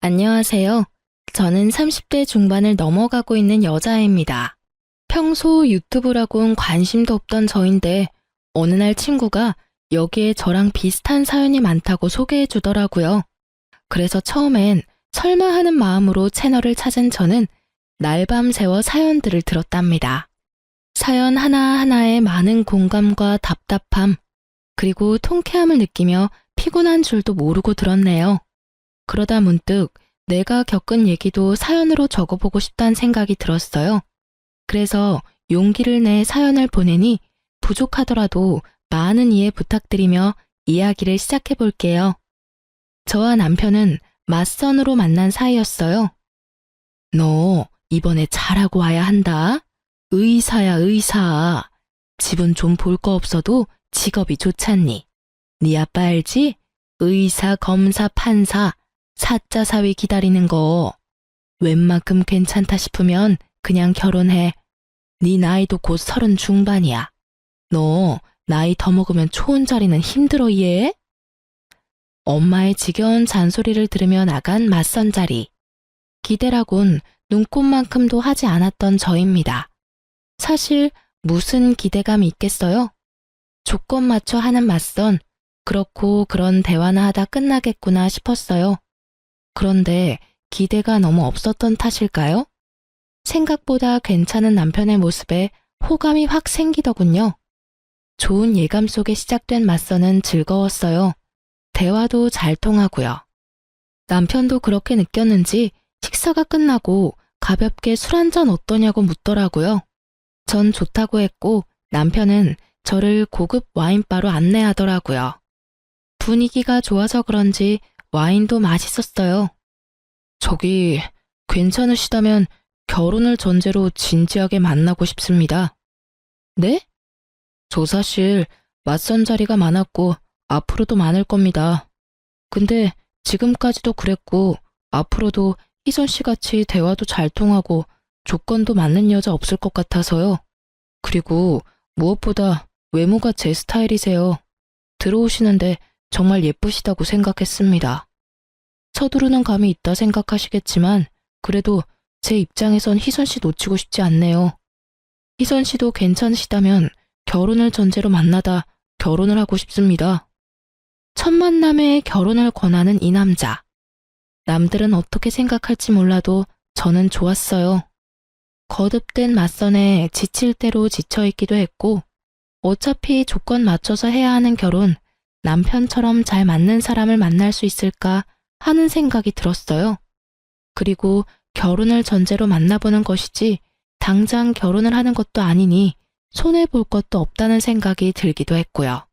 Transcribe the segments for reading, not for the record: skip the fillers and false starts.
안녕하세요. 저는 30대 중반을 넘어가고 있는 여자입니다. 평소 유튜브라곤 관심도 없던 저인데 어느 날 친구가 여기에 저랑 비슷한 사연이 많다고 소개해 주더라고요. 그래서 처음엔 설마 하는 마음으로 채널을 찾은 저는 날밤 새워 사연들을 들었답니다. 사연 하나하나에 많은 공감과 답답함, 그리고 통쾌함을 느끼며 피곤한 줄도 모르고 들었네요. 그러다 문득 내가 겪은 얘기도 사연으로 적어보고 싶다는 생각이 들었어요. 그래서 용기를 내 사연을 보내니 부족하더라도 많은 이해 부탁드리며 이야기를 시작해 볼게요. 저와 남편은 맞선으로 만난 사이였어요. 너 이번에 잘하고 와야 한다. 의사야 의사. 집은 좀 볼 거 없어도 직업이 좋잖니. 네 아빠 알지? 의사, 검사, 판사, 사자 사위 기다리는 거. 웬만큼 괜찮다 싶으면 그냥 결혼해. 네 나이도 곧 30 중반이야. 너 나이 더 먹으면 초혼자리는 힘들어 얘? 엄마의 지겨운 잔소리를 들으며 나간 맞선 자리. 기대라곤 눈꼽만큼도 하지 않았던 저입니다. 사실 무슨 기대감이 있겠어요? 조건 맞춰 하는 맞선, 그렇고 그런 대화나 하다 끝나겠구나 싶었어요. 그런데 기대가 너무 없었던 탓일까요? 생각보다 괜찮은 남편의 모습에 호감이 확 생기더군요. 좋은 예감 속에 시작된 맞선은 즐거웠어요. 대화도 잘 통하고요. 남편도 그렇게 느꼈는지 식사가 끝나고 가볍게 술 한잔 어떠냐고 묻더라고요. 전 좋다고 했고 남편은 저를 고급 와인바로 안내하더라고요. 분위기가 좋아서 그런지 와인도 맛있었어요. 저기 괜찮으시다면 결혼을 전제로 진지하게 만나고 싶습니다. 네? 저 사실 맞선 자리가 많았고 앞으로도 많을 겁니다. 근데 지금까지도 그랬고 앞으로도 희선 씨 같이 대화도 잘 통하고 조건도 맞는 여자 없을 것 같아서요. 그리고 무엇보다 외모가 제 스타일이세요. 들어오시는데 정말 예쁘시다고 생각했습니다. 서두르는 감이 있다 생각하시겠지만 그래도 제 입장에선 희선 씨 놓치고 싶지 않네요. 희선 씨도 괜찮으시다면 결혼을 전제로 만나다 결혼을 하고 싶습니다. 첫 만남에 결혼을 권하는 이 남자. 남들은 어떻게 생각할지 몰라도 저는 좋았어요. 거듭된 맞선에 지칠 대로 지쳐있기도 했고 어차피 조건 맞춰서 해야 하는 결혼, 남편처럼 잘 맞는 사람을 만날 수 있을까 하는 생각이 들었어요. 그리고 결혼을 전제로 만나보는 것이지 당장 결혼을 하는 것도 아니니 손해볼 것도 없다는 생각이 들기도 했고요.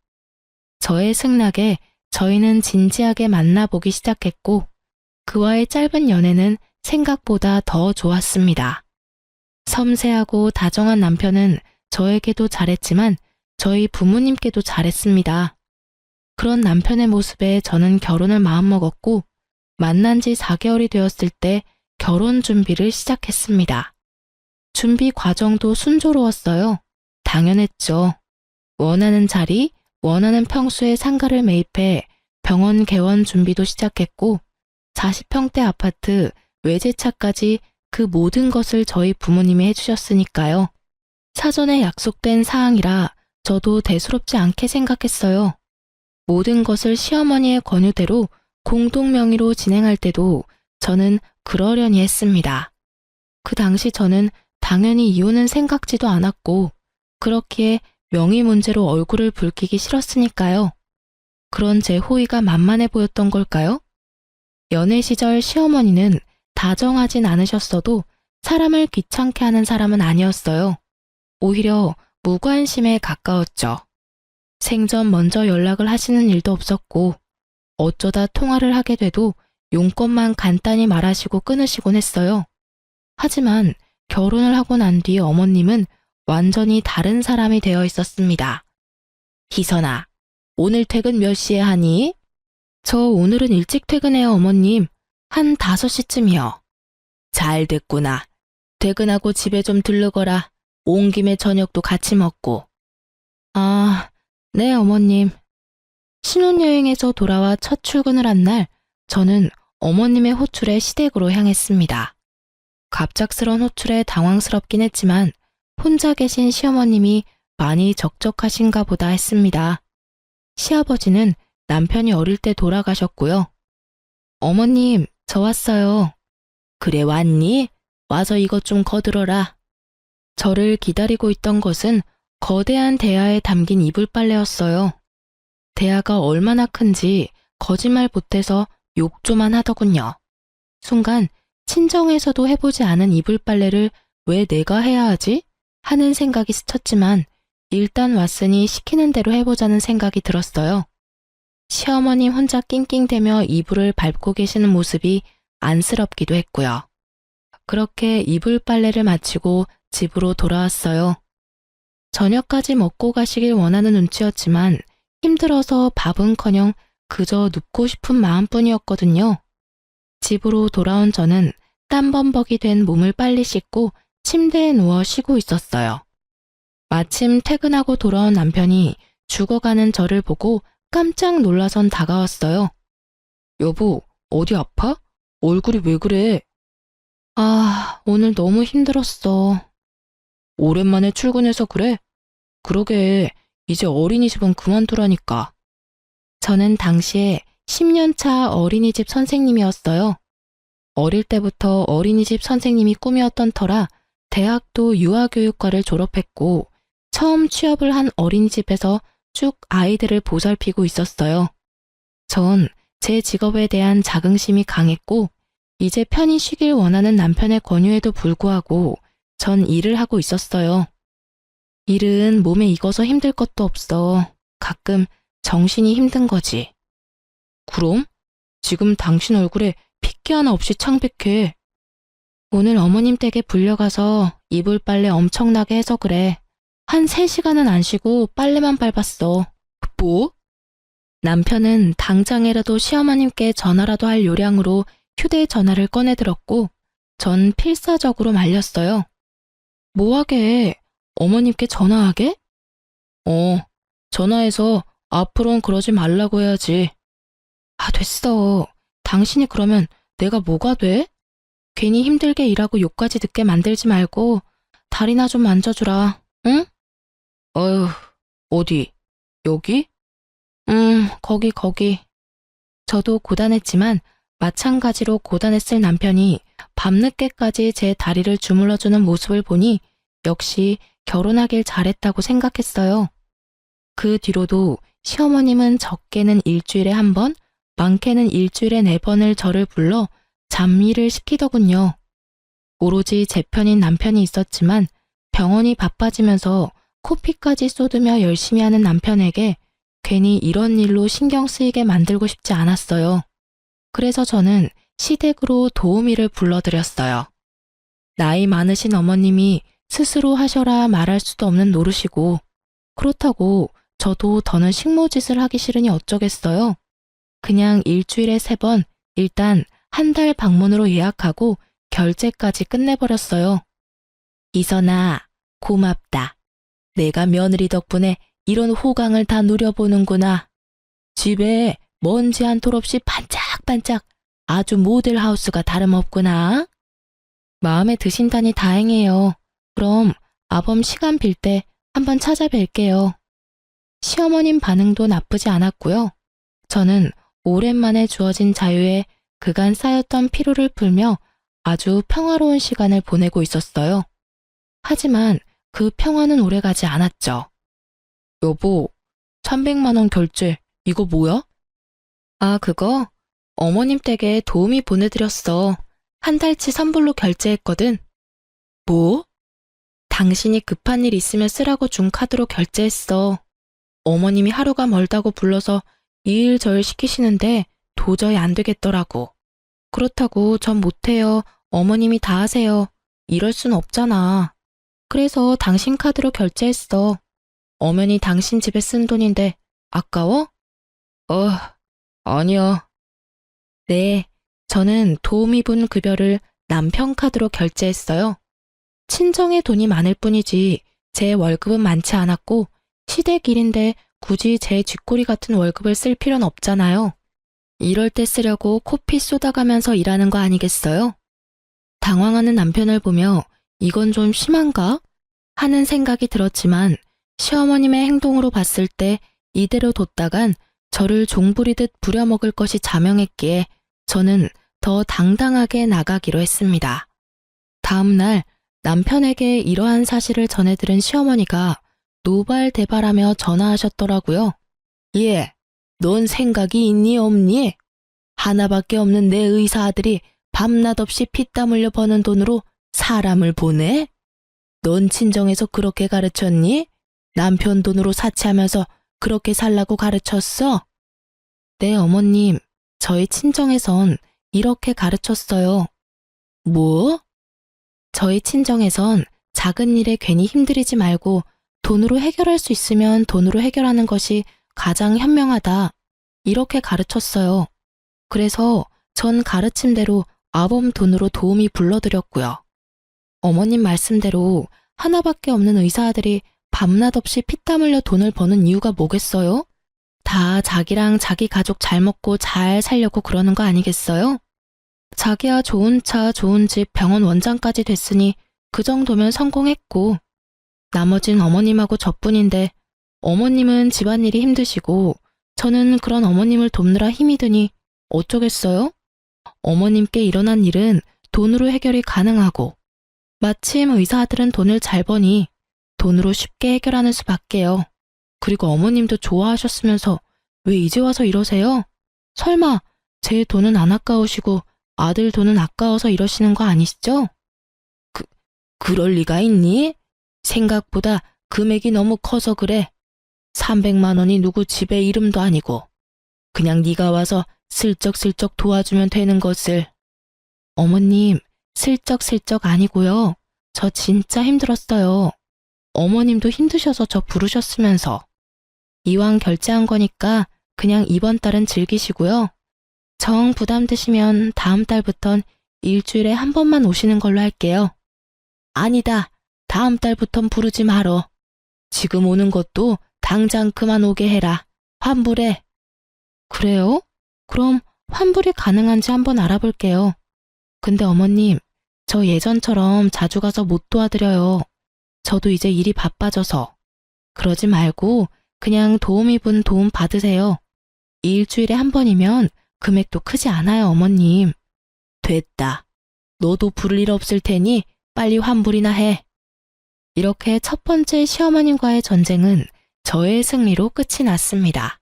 저의 승낙에 저희는 진지하게 만나보기 시작했고 그와의 짧은 연애는 생각보다 더 좋았습니다. 섬세하고 다정한 남편은 저에게도 잘했지만 저희 부모님께도 잘했습니다. 그런 남편의 모습에 저는 결혼을 마음먹었고 만난 지 4개월이 되었을 때 결혼 준비를 시작했습니다. 준비 과정도 순조로웠어요. 당연했죠. 원하는 자리, 원하는 평수의 상가를 매입해 병원 개원 준비도 시작했고 40평대 아파트, 외제차까지 그 모든 것을 저희 부모님이 해주셨으니까요. 사전에 약속된 사항이라 저도 대수롭지 않게 생각했어요. 모든 것을 시어머니의 권유대로 공동 명의로 진행할 때도 저는 그러려니 했습니다. 그 당시 저는 당연히 이혼은 생각지도 않았고 그렇기에 명의 문제로 얼굴을 붉히기 싫었으니까요. 그런 제 호의가 만만해 보였던 걸까요? 연애 시절 시어머니는 다정하진 않으셨어도 사람을 귀찮게 하는 사람은 아니었어요. 오히려 무관심에 가까웠죠. 생전 먼저 연락을 하시는 일도 없었고 어쩌다 통화를 하게 돼도 용건만 간단히 말하시고 끊으시곤 했어요. 하지만 결혼을 하고 난 뒤 어머님은 완전히 다른 사람이 되어 있었습니다. 희선아, 오늘 퇴근 몇 시에 하니? 저 오늘은 일찍 퇴근해요, 어머님. 한 5시쯤이요. 잘 됐구나. 퇴근하고 집에 좀 들르거라. 온 김에 저녁도 같이 먹고. 아, 네, 어머님. 신혼여행에서 돌아와 첫 출근을 한 날, 저는 어머님의 호출에 시댁으로 향했습니다. 갑작스런 호출에 당황스럽긴 했지만 혼자 계신 시어머님이 많이 적적하신가 보다 했습니다. 시아버지는 남편이 어릴 때 돌아가셨고요. 어머님, 저 왔어요. 그래 왔니? 와서 이것 좀 거들어라. 저를 기다리고 있던 것은 거대한 대야에 담긴 이불빨래였어요. 대야가 얼마나 큰지 거짓말 못해서 욕조만 하더군요. 순간 친정에서도 해보지 않은 이불빨래를 왜 내가 해야 하지? 하는 생각이 스쳤지만 일단 왔으니 시키는 대로 해보자는 생각이 들었어요. 시어머님 혼자 낑낑대며 이불을 밟고 계시는 모습이 안쓰럽기도 했고요. 그렇게 이불 빨래를 마치고 집으로 돌아왔어요. 저녁까지 먹고 가시길 원하는 눈치였지만 힘들어서 밥은커녕 그저 눕고 싶은 마음뿐이었거든요. 집으로 돌아온 저는 땀범벅이 된 몸을 빨리 씻고 침대에 누워 쉬고 있었어요. 마침 퇴근하고 돌아온 남편이 죽어가는 저를 보고 깜짝 놀라선 다가왔어요. 여보, 어디 아파? 얼굴이 왜 그래? 아, 오늘 너무 힘들었어. 오랜만에 출근해서 그래? 그러게, 이제 어린이집은 그만두라니까. 저는 당시에 10년 차 어린이집 선생님이었어요. 어릴 때부터 어린이집 선생님이 꿈이었던 터라 대학도 유아교육과를 졸업했고 처음 취업을 한 어린이집에서 쭉 아이들을 보살피고 있었어요. 전 제 직업에 대한 자긍심이 강했고 이제 편히 쉬길 원하는 남편의 권유에도 불구하고 전 일을 하고 있었어요. 일은 몸에 익어서 힘들 것도 없어. 가끔 정신이 힘든 거지. 그럼? 지금 당신 얼굴에 핏기 하나 없이 창백해. 오늘 어머님 댁에 불려가서 이불 빨래 엄청나게 해서 그래. 한 3시간은 안 쉬고 빨래만 밟았어. 뭐? 남편은 당장이라도 시어머님께 전화라도 할 요량으로 휴대전화를 꺼내들었고 전 필사적으로 말렸어요. 뭐하게? 어머님께 전화하게? 전화해서 앞으로는 그러지 말라고 해야지. 아, 됐어. 당신이 그러면 내가 뭐가 돼? 괜히 힘들게 일하고 욕까지 듣게 만들지 말고 다리나 좀 만져주라, 응? 어휴, 어디? 여기? 거기. 저도 고단했지만 마찬가지로 고단했을 남편이 밤늦게까지 제 다리를 주물러주는 모습을 보니 역시 결혼하길 잘했다고 생각했어요. 그 뒤로도 시어머님은 적게는 일주일에 1번, 많게는 일주일에 4번을 저를 불러 잠일을 시키더군요. 오로지 제 편인 남편이 있었지만 병원이 바빠지면서 코피까지 쏟으며 열심히 하는 남편에게 괜히 이런 일로 신경 쓰이게 만들고 싶지 않았어요. 그래서 저는 시댁으로 도우미를 불러들였어요. 나이 많으신 어머님이 스스로 하셔라 말할 수도 없는 노릇이고 그렇다고 저도 더는 식모짓을 하기 싫으니 어쩌겠어요. 그냥 일주일에 3번 일단 한 달 방문으로 예약하고 결제까지 끝내버렸어요. 이선아, 고맙다. 내가 며느리 덕분에 이런 호강을 다 누려보는구나. 집에 먼지 한 톨 없이 반짝반짝 아주 모델하우스가 다름없구나. 마음에 드신다니 다행이에요. 그럼 아범 시간 빌 때 한번 찾아뵐게요. 시어머님 반응도 나쁘지 않았고요. 저는 오랜만에 주어진 자유에 그간 쌓였던 피로를 풀며 아주 평화로운 시간을 보내고 있었어요. 하지만 그 평화는 오래가지 않았죠. 여보, 300만 원 결제, 이거 뭐야? 아, 그거? 어머님 댁에 도우미 보내드렸어. 한 달치 선불로 결제했거든. 뭐? 당신이 급한 일 있으면 쓰라고 준 카드로 결제했어. 어머님이 하루가 멀다고 불러서 이 일 저 일 시키시는데 도저히 안 되겠더라고. 그렇다고 전 못해요. 어머님이 다 하세요. 이럴 순 없잖아. 그래서 당신 카드로 결제했어. 엄연히 당신 집에 쓴 돈인데 아까워? 아니야. 네, 저는 도우미분 급여를 남편 카드로 결제했어요. 친정에 돈이 많을 뿐이지 제 월급은 많지 않았고 시댁 일인데 굳이 제 쥐꼬리 같은 월급을 쓸 필요는 없잖아요. 이럴 때 쓰려고 코피 쏟아가면서 일하는 거 아니겠어요? 당황하는 남편을 보며 이건 좀 심한가? 하는 생각이 들었지만 시어머님의 행동으로 봤을 때 이대로 뒀다간 저를 종부리듯 부려먹을 것이 자명했기에 저는 더 당당하게 나가기로 했습니다. 다음 날 남편에게 이러한 사실을 전해들은 시어머니가 노발대발하며 전화하셨더라고요. 예, 넌 생각이 있니 없니? 하나밖에 없는 내 의사 아들이 밤낮 없이 피땀 흘려 버는 돈으로 사람을 보내? 넌 친정에서 그렇게 가르쳤니? 남편 돈으로 사치하면서 그렇게 살라고 가르쳤어? 네, 어머님. 저희 친정에선 이렇게 가르쳤어요. 뭐? 저희 친정에선 작은 일에 괜히 힘들이지 말고 돈으로 해결할 수 있으면 돈으로 해결하는 것이 가장 현명하다. 이렇게 가르쳤어요. 그래서 전 가르침대로 아범 돈으로 도움이 불러드렸고요. 어머님 말씀대로 하나밖에 없는 의사 아들이 밤낮 없이 피땀 흘려 돈을 버는 이유가 뭐겠어요? 다 자기랑 자기 가족 잘 먹고 잘 살려고 그러는 거 아니겠어요? 자기야 좋은 차, 좋은 집, 병원 원장까지 됐으니 그 정도면 성공했고 나머진 어머님하고 저뿐인데 어머님은 집안일이 힘드시고 저는 그런 어머님을 돕느라 힘이 드니 어쩌겠어요? 어머님께 일어난 일은 돈으로 해결이 가능하고 마침 의사 아들은 돈을 잘 버니 돈으로 쉽게 해결하는 수밖에요. 그리고 어머님도 좋아하셨으면서 왜 이제 와서 이러세요? 설마 제 돈은 안 아까우시고 아들 돈은 아까워서 이러시는 거 아니시죠? 그럴 리가 있니? 생각보다 금액이 너무 커서 그래. 300만 원이 누구 집의 이름도 아니고 그냥 네가 와서 슬쩍슬쩍 도와주면 되는 것을. 어머님, 슬쩍슬쩍 아니고요. 저 진짜 힘들었어요. 어머님도 힘드셔서 저 부르셨으면서. 이왕 결제한 거니까 그냥 이번 달은 즐기시고요. 정 부담되시면 다음 달부턴 일주일에 한 번만 오시는 걸로 할게요. 아니다. 다음 달부턴 부르지 말어. 지금 오는 것도 당장 그만 오게 해라. 환불해. 그래요? 그럼 환불이 가능한지 한번 알아볼게요. 근데 어머님, 저 예전처럼 자주 가서 못 도와드려요. 저도 이제 일이 바빠져서. 그러지 말고 그냥 도우미분 도움 받으세요. 일주일에 한 번이면 금액도 크지 않아요, 어머님. 됐다. 너도 부를 일 없을 테니 빨리 환불이나 해. 이렇게 첫 번째 시어머님과의 전쟁은 저의 승리로 끝이 났습니다.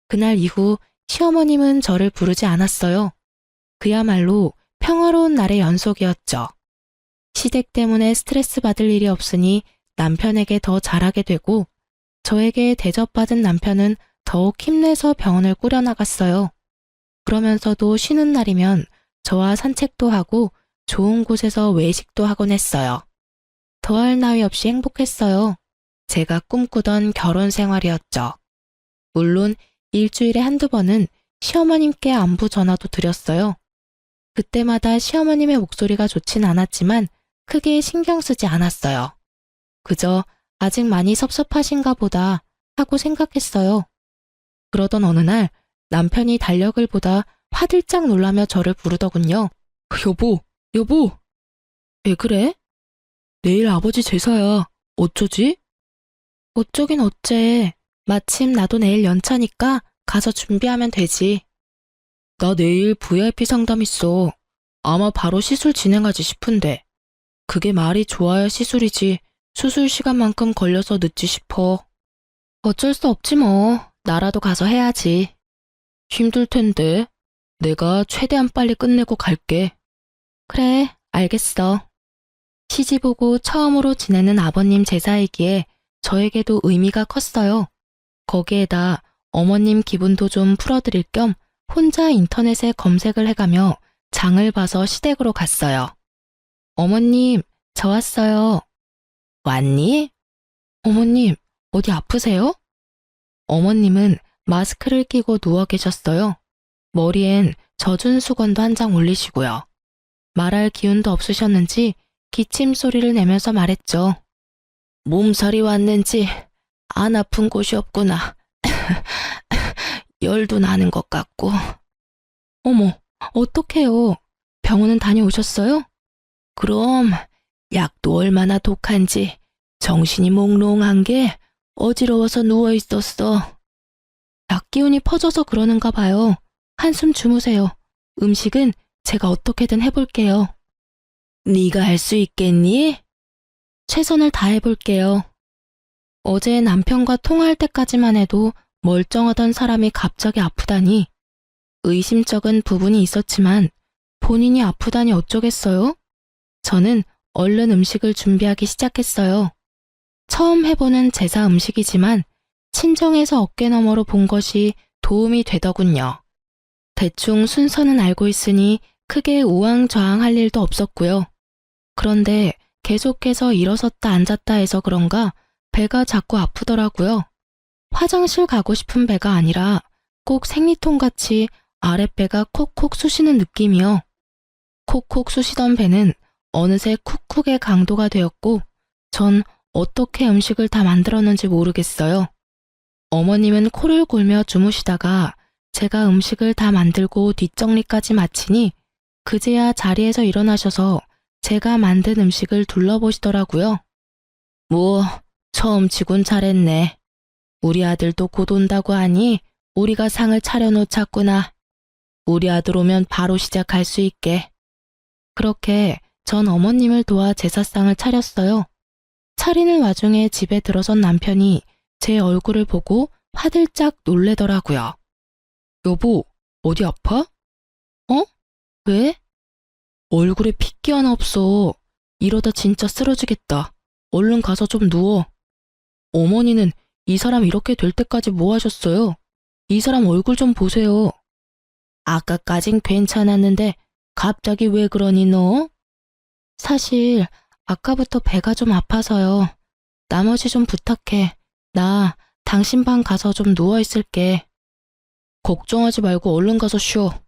그날 이후 시어머님은 저를 부르지 않았어요. 그야말로 평화로운 날의 연속이었죠. 시댁 때문에 스트레스 받을 일이 없으니 남편에게 더 잘하게 되고 저에게 대접받은 남편은 더욱 힘내서 병원을 꾸려나갔어요. 그러면서도 쉬는 날이면 저와 산책도 하고 좋은 곳에서 외식도 하곤 했어요. 더할 나위 없이 행복했어요. 제가 꿈꾸던 결혼 생활이었죠. 물론 일주일에 한두 번은 시어머님께 안부 전화도 드렸어요. 그때마다 시어머님의 목소리가 좋진 않았지만 크게 신경 쓰지 않았어요. 그저 아직 많이 섭섭하신가 보다 하고 생각했어요. 그러던 어느 날 남편이 달력을 보다 화들짝 놀라며 저를 부르더군요. 여보. 왜 그래? 내일 아버지 제사야. 어쩌지? 어쩌긴 어째. 마침 나도 내일 연차니까 가서 준비하면 되지. 나 내일 VIP 상담 있어. 아마 바로 시술 진행하지 싶은데. 그게 말이 좋아야 시술이지. 수술 시간만큼 걸려서 늦지 싶어. 어쩔 수 없지 뭐. 나라도 가서 해야지. 힘들 텐데. 내가 최대한 빨리 끝내고 갈게. 그래, 알겠어. 시집 오고 처음으로 지내는 아버님 제사이기에 저에게도 의미가 컸어요. 거기에다 어머님 기분도 좀 풀어드릴 겸 혼자 인터넷에 검색을 해가며 장을 봐서 시댁으로 갔어요. 어머님, 저 왔어요. 왔니? 어머님, 어디 아프세요? 어머님은 마스크를 끼고 누워 계셨어요. 머리엔 젖은 수건도 한 장 올리시고요. 말할 기운도 없으셨는지 기침 소리를 내면서 말했죠. 몸살이 왔는지 안 아픈 곳이 없구나. 열도 나는 것 같고. 어머, 어떡해요? 병원은 다녀오셨어요? 그럼 약도 얼마나 독한지 정신이 몽롱한 게 어지러워서 누워 있었어. 약 기운이 퍼져서 그러는가 봐요. 한숨 주무세요. 음식은 제가 어떻게든 해볼게요. 네가 할 수 있겠니? 최선을 다해볼게요. 어제 남편과 통화할 때까지만 해도 멀쩡하던 사람이 갑자기 아프다니 의심쩍은 부분이 있었지만 본인이 아프다니 어쩌겠어요? 저는 얼른 음식을 준비하기 시작했어요. 처음 해보는 제사 음식이지만 친정에서 어깨너머로 본 것이 도움이 되더군요. 대충 순서는 알고 있으니 크게 우왕좌왕할 일도 없었고요. 그런데 계속해서 일어섰다 앉았다 해서 그런가 배가 자꾸 아프더라고요. 화장실 가고 싶은 배가 아니라 꼭 생리통같이 아랫배가 콕콕 쑤시는 느낌이요. 콕콕 쑤시던 배는 어느새 쿡쿡의 강도가 되었고 전 어떻게 음식을 다 만들었는지 모르겠어요. 어머님은 코를 골며 주무시다가 제가 음식을 다 만들고 뒷정리까지 마치니 그제야 자리에서 일어나셔서 제가 만든 음식을 둘러보시더라고요. 뭐 처음 치곤 잘했네. 우리 아들도 곧 온다고 하니 우리가 상을 차려놓자꾸나. 우리 아들 오면 바로 시작할 수 있게. 그렇게 전 어머님을 도와 제사상을 차렸어요. 차리는 와중에 집에 들어선 남편이 제 얼굴을 보고 화들짝 놀래더라고요. 여보, 어디 아파? 어? 왜? 얼굴에 핏기 하나 없어. 이러다 진짜 쓰러지겠다. 얼른 가서 좀 누워. 어머니는 이 사람 이렇게 될 때까지 뭐 하셨어요? 이 사람 얼굴 좀 보세요. 아까까진 괜찮았는데 갑자기 왜 그러니 너? 사실 아까부터 배가 좀 아파서요. 나머지 좀 부탁해. 나 당신 방 가서 좀 누워있을게. 걱정하지 말고 얼른 가서 쉬어.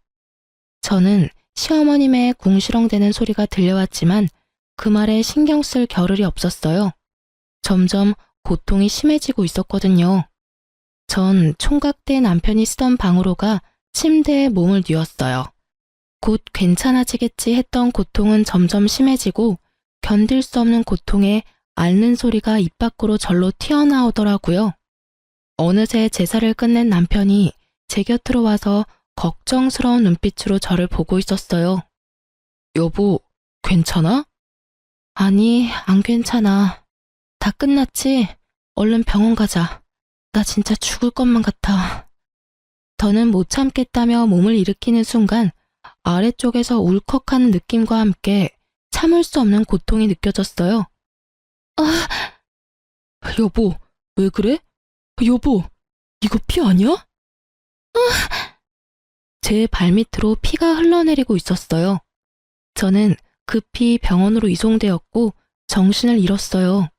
저는 시어머님의 궁시렁대는 소리가 들려왔지만 그 말에 신경 쓸 겨를이 없었어요. 점점 고통이 심해지고 있었거든요. 전 총각대 남편이 쓰던 방으로 가 침대에 몸을 뉘었어요. 곧 괜찮아지겠지 했던 고통은 점점 심해지고 견딜 수 없는 고통에 앓는 소리가 입 밖으로 절로 튀어나오더라고요. 어느새 제사를 끝낸 남편이 제 곁으로 와서 걱정스러운 눈빛으로 저를 보고 있었어요. 여보, 괜찮아? 아니, 안 괜찮아. 다 끝났지? 얼른 병원 가자. 나 진짜 죽을 것만 같아. 더는 못 참겠다며 몸을 일으키는 순간 아래쪽에서 울컥하는 느낌과 함께 참을 수 없는 고통이 느껴졌어요. 아, 여보, 왜 그래? 여보, 이거 피 아니야? 제 발밑으로 피가 흘러내리고 있었어요. 저는 급히 병원으로 이송되었고 정신을 잃었어요.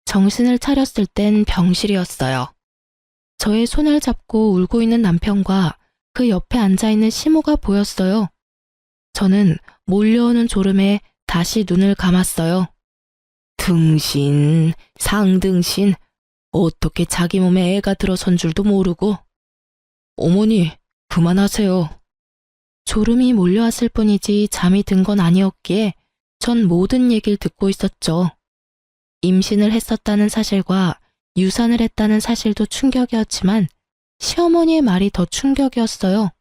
정신을 차렸을 땐 병실이었어요. 저의 손을 잡고 울고 있는 남편과 그 옆에 앉아있는 시모가 보였어요. 저는 몰려오는 졸음에 다시 눈을 감았어요. 등신, 상등신, 어떻게 자기 몸에 애가 들어선 줄도 모르고. 어머니, 그만하세요. 졸음이 몰려왔을 뿐이지 잠이 든 건 아니었기에 전 모든 얘기를 듣고 있었죠. 임신을 했었다는 사실과 유산을 했다는 사실도 충격이었지만 시어머니의 말이 더 충격이었어요.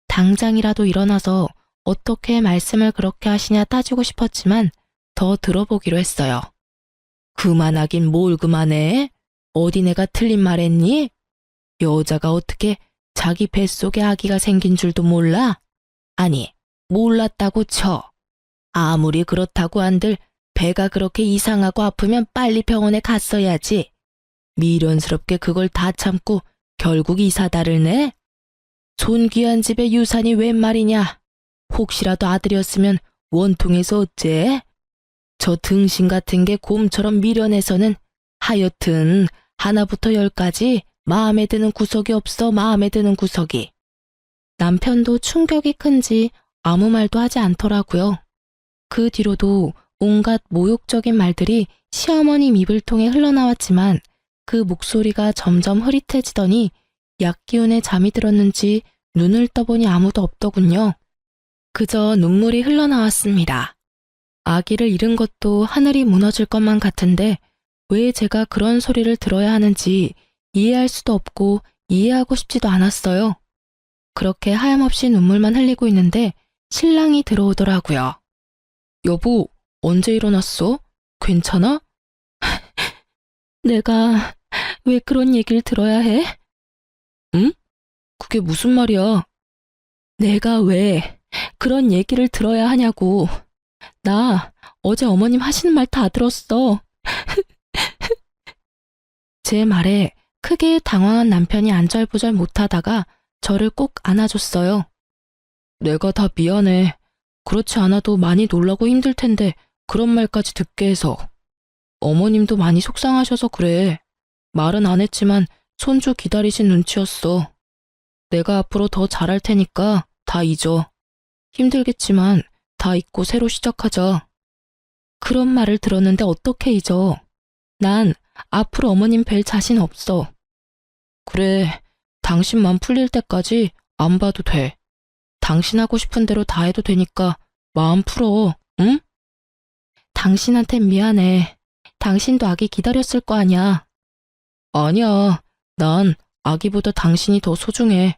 당장이라도 일어나서 어떻게 말씀을 그렇게 하시냐 따지고 싶었지만 더 들어보기로 했어요. 그만하긴 뭘 그만해? 어디 내가 틀린 말 했니? 여자가 어떻게 자기 뱃속에 아기가 생긴 줄도 몰라? 아니, 몰랐다고 쳐. 아무리 그렇다고 한들 배가 그렇게 이상하고 아프면 빨리 병원에 갔어야지. 미련스럽게 그걸 다 참고 결국 이사다를 내? 존귀한 집의 유산이 웬 말이냐? 혹시라도 아들이었으면 원통해서 어째? 저 등신 같은 게 곰처럼 미련해서는 하여튼 하나부터 열까지 마음에 드는 구석이 없어. 마음에 드는 구석이. 남편도 충격이 큰지 아무 말도 하지 않더라고요. 그 뒤로도 온갖 모욕적인 말들이 시어머님 입을 통해 흘러나왔지만 그 목소리가 점점 흐릿해지더니 약 기운에 잠이 들었는지 눈을 떠보니 아무도 없더군요. 그저 눈물이 흘러나왔습니다. 아기를 잃은 것도 하늘이 무너질 것만 같은데 왜 제가 그런 소리를 들어야 하는지 이해할 수도 없고 이해하고 싶지도 않았어요. 그렇게 하염없이 눈물만 흘리고 있는데 신랑이 들어오더라고요. 여보, 언제 일어났어? 괜찮아? 내가 왜 그런 얘기를 들어야 해? 응? 그게 무슨 말이야? 내가 왜 그런 얘기를 들어야 하냐고. 나 어제 어머님 하시는 말 다 들었어. 제 말에 크게 당황한 남편이 안절부절 못하다가 저를 꼭 안아줬어요. 내가 다 미안해. 그렇지 않아도 많이 놀라고 힘들 텐데 그런 말까지 듣게 해서. 어머님도 많이 속상하셔서 그래. 말은 안 했지만 손주 기다리신 눈치였어. 내가 앞으로 더 잘할 테니까 다 잊어. 힘들겠지만 다 잊고 새로 시작하자. 그런 말을 들었는데 어떻게 잊어? 난 앞으로 어머님 뵐 자신 없어. 그래, 당신만 풀릴 때까지 안 봐도 돼. 당신 하고 싶은 대로 다 해도 되니까 마음 풀어, 응? 당신한텐 미안해. 당신도 아기 기다렸을 거 아니야. 아니야, 난 아기보다 당신이 더 소중해.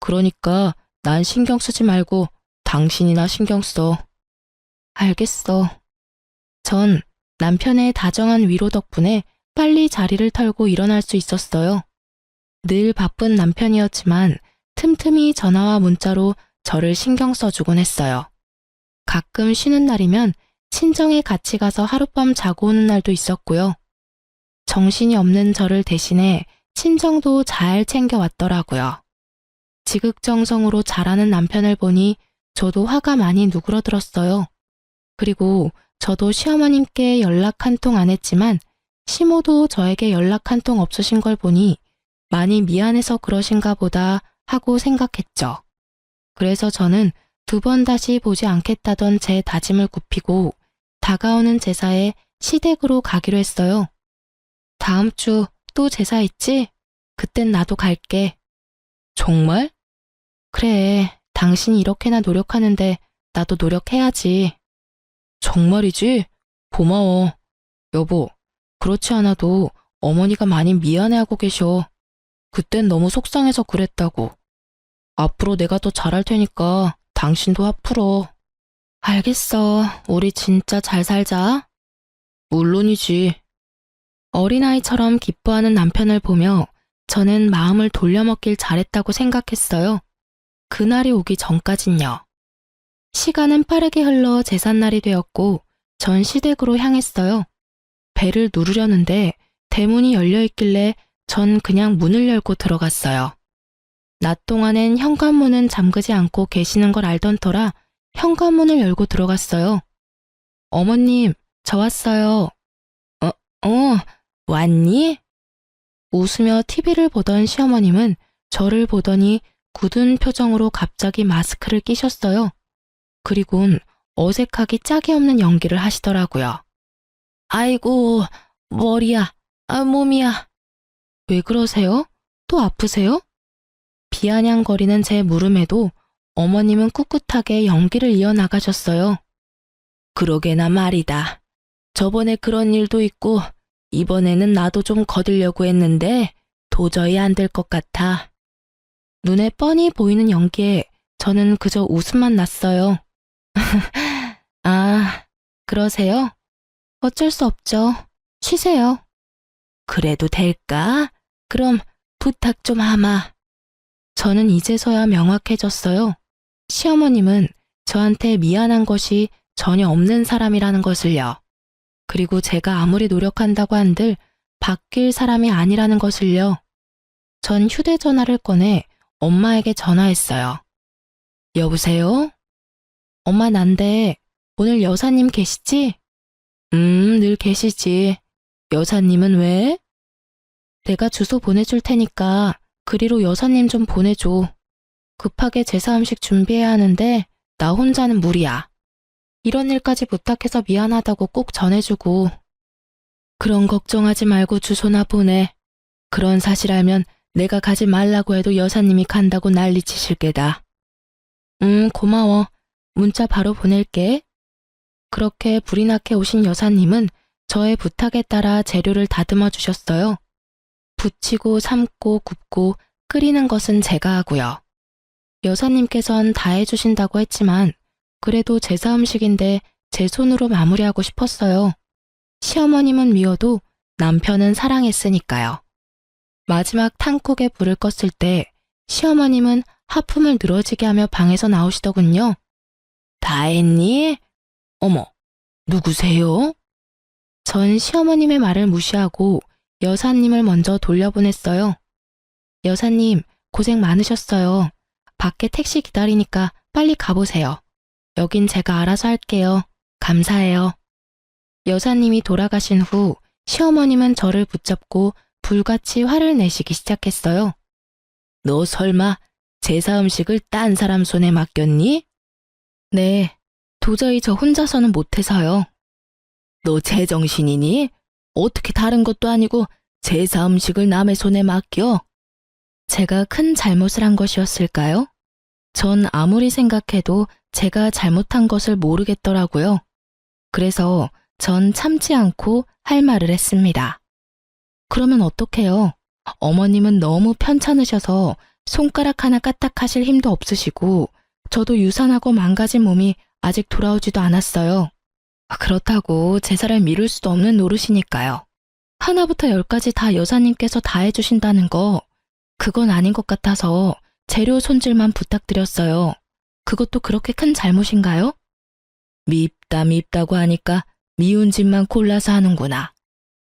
그러니까 난 신경 쓰지 말고 당신이나 신경 써. 알겠어. 전 남편의 다정한 위로 덕분에 빨리 자리를 털고 일어날 수 있었어요. 늘 바쁜 남편이었지만 틈틈이 전화와 문자로 저를 신경 써주곤 했어요. 가끔 쉬는 날이면 친정에 같이 가서 하룻밤 자고 오는 날도 있었고요. 정신이 없는 저를 대신해 친정도 잘 챙겨왔더라고요. 지극정성으로 잘하는 남편을 보니 저도 화가 많이 누그러들었어요. 그리고 저도 시어머님께 연락 한 통 안 했지만 시모도 저에게 연락 한 통 없으신 걸 보니 많이 미안해서 그러신가 보다 하고 생각했죠. 그래서 저는 2번 다시 보지 않겠다던 제 다짐을 굽히고 다가오는 제사에 시댁으로 가기로 했어요. 다음 주 또 제사 있지? 그땐 나도 갈게. 정말? 그래, 당신이 이렇게나 노력하는데 나도 노력해야지. 정말이지? 고마워. 여보, 그렇지 않아도 어머니가 많이 미안해하고 계셔. 그땐 너무 속상해서 그랬다고. 앞으로 내가 더 잘할 테니까 당신도 화 풀어. 알겠어. 우리 진짜 잘 살자. 물론이지. 어린아이처럼 기뻐하는 남편을 보며 저는 마음을 돌려먹길 잘했다고 생각했어요. 그날이 오기 전까진요. 시간은 빠르게 흘러 제삿날이 되었고 전 시댁으로 향했어요. 배를 누르려는데 대문이 열려있길래 전 그냥 문을 열고 들어갔어요. 낮 동안엔 현관문은 잠그지 않고 계시는 걸 알던 터라 현관문을 열고 들어갔어요. 어머님, 저 왔어요. 왔니? 웃으며 TV를 보던 시어머님은 저를 보더니 굳은 표정으로 갑자기 마스크를 끼셨어요. 그리곤 어색하기 짝이 없는 연기를 하시더라고요. 아이고, 머리야, 몸이야. 왜 그러세요? 또 아프세요? 비아냥거리는 제 물음에도 어머님은 꿋꿋하게 연기를 이어나가셨어요. 그러게나 말이다. 저번에 그런 일도 있고 이번에는 나도 좀 거들려고 했는데 도저히 안 될 것 같아. 눈에 뻔히 보이는 연기에 저는 그저 웃음만 났어요. 아, 그러세요? 어쩔 수 없죠. 쉬세요. 그래도 될까? 그럼 부탁 좀 하마. 저는 이제서야 명확해졌어요. 시어머님은 저한테 미안한 것이 전혀 없는 사람이라는 것을요. 그리고 제가 아무리 노력한다고 한들 바뀔 사람이 아니라는 것을요. 전 휴대전화를 꺼내 엄마에게 전화했어요. 여보세요? 엄마 난데 오늘 여사님 계시지? 늘 계시지. 여사님은 왜? 내가 주소 보내줄 테니까 그리로 여사님 좀 보내줘. 급하게 제사 음식 준비해야 하는데 나 혼자는 무리야. 이런 일까지 부탁해서 미안하다고 꼭 전해주고. 그런 걱정하지 말고 주소나 보내. 그런 사실 알면 내가 가지 말라고 해도 여사님이 간다고 난리치실 게다. 고마워. 문자 바로 보낼게. 그렇게 불이 나게 오신 여사님은 저의 부탁에 따라 재료를 다듬어 주셨어요. 부치고 삶고 굽고 끓이는 것은 제가 하고요. 여사님께선 다 해주신다고 했지만 그래도 제사 음식인데 제 손으로 마무리하고 싶었어요. 시어머님은 미워도 남편은 사랑했으니까요. 마지막 탕국에 불을 껐을 때 시어머님은 하품을 늘어지게 하며 방에서 나오시더군요. 다 했니? 어머, 누구세요? 전 시어머님의 말을 무시하고 여사님을 먼저 돌려보냈어요. 여사님, 고생 많으셨어요. 밖에 택시 기다리니까 빨리 가보세요. 여긴 제가 알아서 할게요. 감사해요. 여사님이 돌아가신 후 시어머님은 저를 붙잡고 불같이 화를 내시기 시작했어요. 너 설마 제사 음식을 딴 사람 손에 맡겼니? 네, 도저히 저 혼자서는 못해서요. 너 제정신이니? 어떻게 다른 것도 아니고 제사 음식을 남의 손에 맡겨? 제가 큰 잘못을 한 것이었을까요? 전 아무리 생각해도 제가 잘못한 것을 모르겠더라고요. 그래서 전 참지 않고 할 말을 했습니다. 그러면 어떡해요? 어머님은 너무 편찮으셔서 손가락 하나 까딱하실 힘도 없으시고 저도 유산하고 망가진 몸이 아직 돌아오지도 않았어요. 그렇다고 제사를 미룰 수도 없는 노릇이니까요. 하나부터 열까지 다 여사님께서 다 해주신다는 거 그건 아닌 것 같아서 재료 손질만 부탁드렸어요. 그것도 그렇게 큰 잘못인가요? 밉다고 하니까 미운 짓만 골라서 하는구나.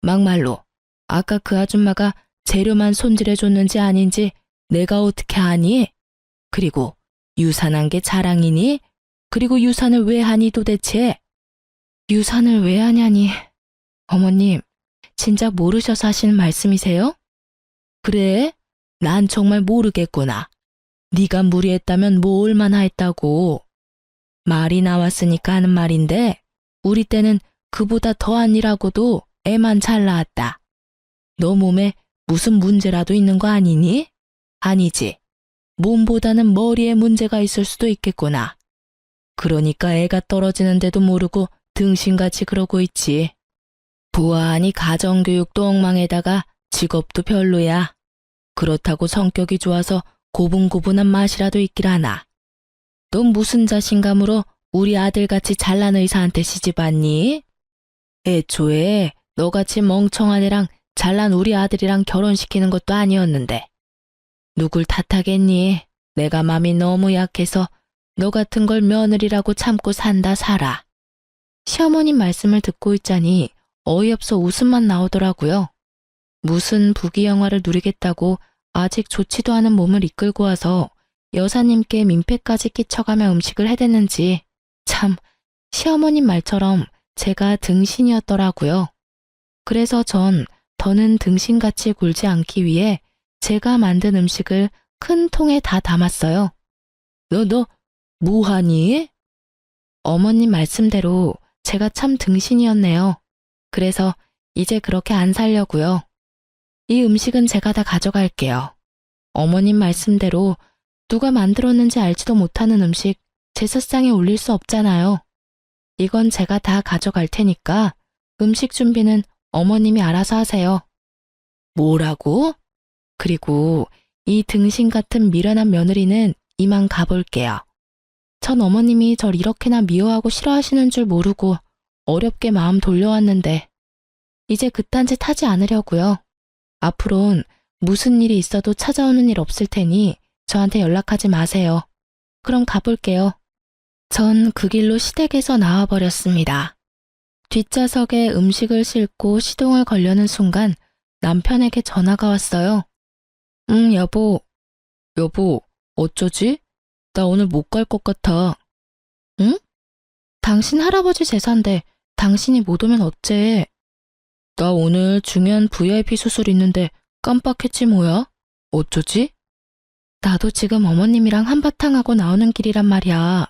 막말로 아까 그 아줌마가 재료만 손질해줬는지 아닌지 내가 어떻게 아니? 그리고 유산한 게 자랑이니? 그리고 유산을 왜 하니 도대체? 유산을 왜 하냐니. 어머님, 진짜 모르셔서 하시는 말씀이세요? 그래? 난 정말 모르겠구나. 네가 무리했다면 뭐 얼마나 했다고. 말이 나왔으니까 하는 말인데 우리 때는 그보다 더한 일하고도 애만 잘 낳았다. 너 몸에 무슨 문제라도 있는 거 아니니? 아니지. 몸보다는 머리에 문제가 있을 수도 있겠구나. 그러니까 애가 떨어지는데도 모르고 등신같이 그러고 있지. 부하하니 가정교육도 엉망에다가 직업도 별로야. 그렇다고 성격이 좋아서 고분고분한 맛이라도 있길 하나. 너 무슨 자신감으로 우리 아들같이 잘난 의사한테 시집왔니? 애초에 너같이 멍청한 애랑 잘난 우리 아들이랑 결혼시키는 것도 아니었는데. 누굴 탓하겠니? 내가 맘이 너무 약해서 너 같은 걸 며느리라고 참고 산다 살아. 시어머님 말씀을 듣고 있자니 어이없어 웃음만 나오더라고요. 무슨 부귀영화를 누리겠다고 아직 좋지도 않은 몸을 이끌고 와서 여사님께 민폐까지 끼쳐가며 음식을 해댔는지 참 시어머님 말처럼 제가 등신이었더라고요. 그래서 전 더는 등신같이 굴지 않기 위해 제가 만든 음식을 큰 통에 다 담았어요. 너 뭐하니? 어머님 말씀대로 제가 참 등신이었네요. 그래서 이제 그렇게 안 살려고요. 이 음식은 제가 다 가져갈게요. 어머님 말씀대로 누가 만들었는지 알지도 못하는 음식 제사상에 올릴 수 없잖아요. 이건 제가 다 가져갈 테니까 음식 준비는 어머님이 알아서 하세요. 뭐라고? 그리고 이 등신 같은 미련한 며느리는 이만 가볼게요. 전 어머님이 절 이렇게나 미워하고 싫어하시는 줄 모르고 어렵게 마음 돌려왔는데 이제 그딴 짓 하지 않으려고요. 앞으론 무슨 일이 있어도 찾아오는 일 없을 테니 저한테 연락하지 마세요. 그럼 가볼게요. 전 그 길로 시댁에서 나와버렸습니다. 뒷좌석에 음식을 싣고 시동을 걸려는 순간 남편에게 전화가 왔어요. 여보. 여보, 어쩌지? 나 오늘 못 갈 것 같아. 응? 당신 할아버지 제사인데 당신이 못 오면 어째? 나 오늘 중요한 VIP 수술 있는데 깜빡했지 뭐야? 어쩌지? 나도 지금 어머님이랑 한바탕 하고 나오는 길이란 말이야.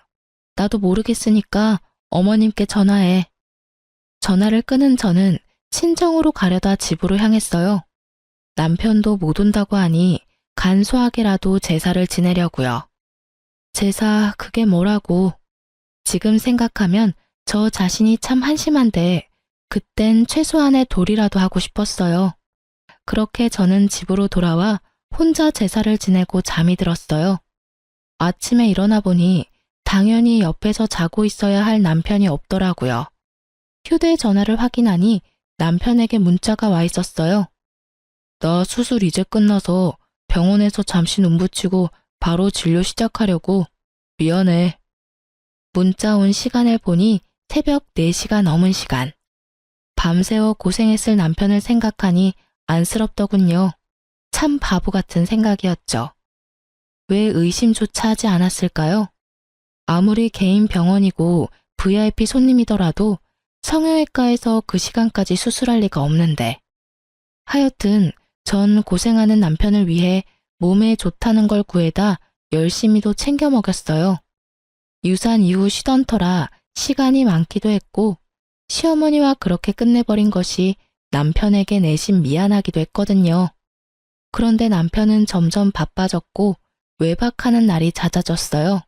나도 모르겠으니까 어머님께 전화해. 전화를 끊은 저는 친정으로 가려다 집으로 향했어요. 남편도 못 온다고 하니 간소하게라도 제사를 지내려고요. 제사 그게 뭐라고. 지금 생각하면 저 자신이 참 한심한데 그땐 최소한의 도리라도 하고 싶었어요. 그렇게 저는 집으로 돌아와 혼자 제사를 지내고 잠이 들었어요. 아침에 일어나 보니 당연히 옆에서 자고 있어야 할 남편이 없더라고요. 휴대전화를 확인하니 남편에게 문자가 와 있었어요. 나 수술 이제 끝나서 병원에서 잠시 눈 붙이고 바로 진료 시작하려고. 미안해. 문자 온 시간을 보니 새벽 4시가 넘은 시간. 밤새워 고생했을 남편을 생각하니 안쓰럽더군요. 참 바보 같은 생각이었죠. 왜 의심조차 하지 않았을까요? 아무리 개인 병원이고 VIP 손님이더라도 성형외과에서 그 시간까지 수술할 리가 없는데. 하여튼 전 고생하는 남편을 위해 몸에 좋다는 걸 구해다 열심히도 챙겨 먹였어요. 유산 이후 쉬던 터라 시간이 많기도 했고 시어머니와 그렇게 끝내버린 것이 남편에게 내심 미안하기도 했거든요. 그런데 남편은 점점 바빠졌고 외박하는 날이 잦아졌어요.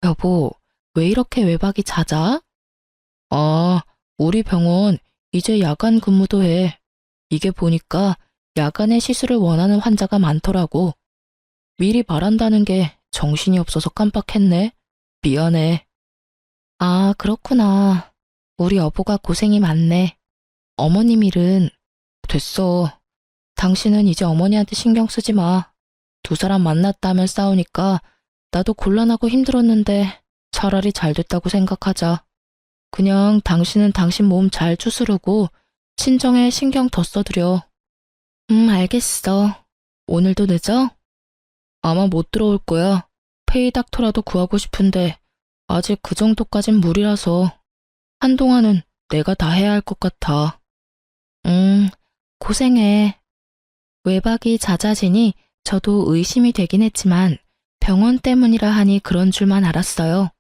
여보, 왜 이렇게 외박이 잦아? 아, 우리 병원 이제 야간 근무도 해. 이게 보니까 야간에 시술을 원하는 환자가 많더라고. 미리 말한다는 게 정신이 없어서 깜빡했네. 미안해. 아, 그렇구나. 우리 여보가 고생이 많네. 어머님 일은 됐어. 당신은 이제 어머니한테 신경 쓰지 마. 두 사람 만났다면 싸우니까 나도 곤란하고 힘들었는데 차라리 잘 됐다고 생각하자. 그냥 당신은 당신 몸 잘 추스르고 친정에 신경 더 써드려. 알겠어. 오늘도 늦어? 아마 못 들어올 거야. 페이닥터라도 구하고 싶은데 아직 그 정도까진 무리라서 한동안은 내가 다 해야 할 것 같아. 고생해. 외박이 잦아지니 저도 의심이 되긴 했지만 병원 때문이라 하니 그런 줄만 알았어요.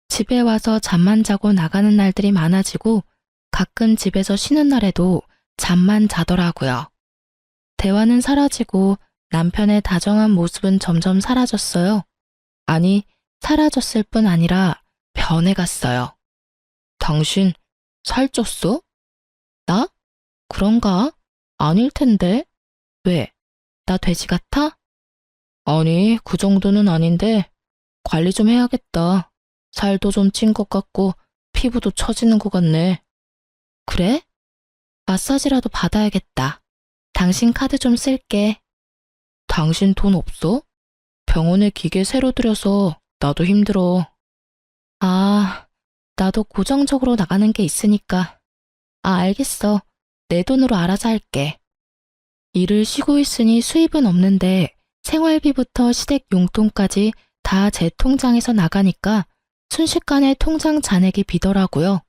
집에 와서 잠만 자고 나가는 날들이 많아지고 가끔 집에서 쉬는 날에도 잠만 자더라고요. 대화는 사라지고 남편의 다정한 모습은 점점 사라졌어요. 아니, 사라졌을 뿐 아니라 변해갔어요. 당신 살쪘어? 나? 그런가? 아닐 텐데. 왜? 나 돼지 같아? 아니, 그 정도는 아닌데 관리 좀 해야겠다. 살도 좀 찐 것 같고 피부도 처지는 것 같네. 그래? 마사지라도 받아야겠다. 당신 카드 좀 쓸게. 당신 돈 없어? 병원에 기계 새로 들여서 나도 힘들어. 아, 나도 고정적으로 나가는 게 있으니까. 아, 알겠어. 내 돈으로 알아서 할게. 일을 쉬고 있으니 수입은 없는데 생활비부터 시댁 용돈까지 다 제 통장에서 나가니까 순식간에 통장 잔액이 비더라고요.